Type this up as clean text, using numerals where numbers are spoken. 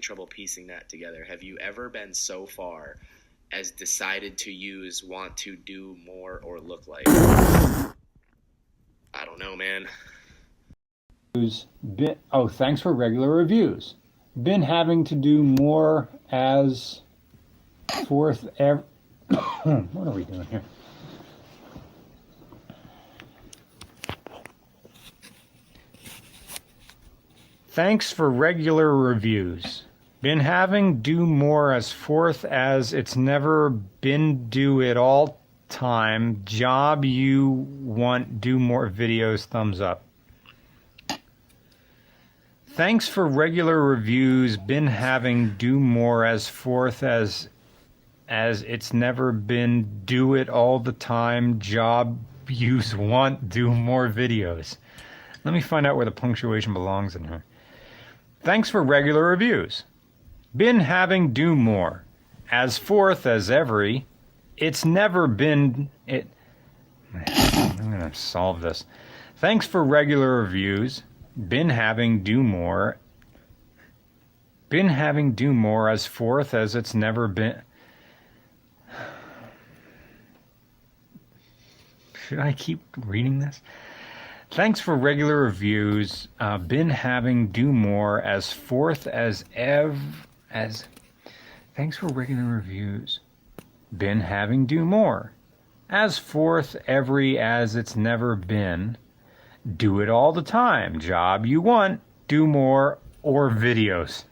having trouble piecing that together. Have you ever been so far as decided to use want to do more or look like? I don't know, man. Oh, thanks for regular reviews. Been having to do more as fourth ever. What are we doing here? Thanks for regular reviews. Been having do more as fourth as it's never been do it all time. Job you want do more videos, thumbs up. Thanks for regular reviews. Been having do more as fourth as it's never been do it all the time. Job use want do more videos. Let me find out where the punctuation belongs in here. Thanks for regular reviews. Been having do more as fourth as every. It's never been it. I'm gonna solve this. Thanks for regular reviews. Been having do more. Been having do more as fourth as it's never been. Should I keep reading this? Thanks for regular reviews. Been having do more as fourth as Thanks for regular reviews. Been having do more as fourth every as it's never been. Do it all the time. Job you want, do more, or videos.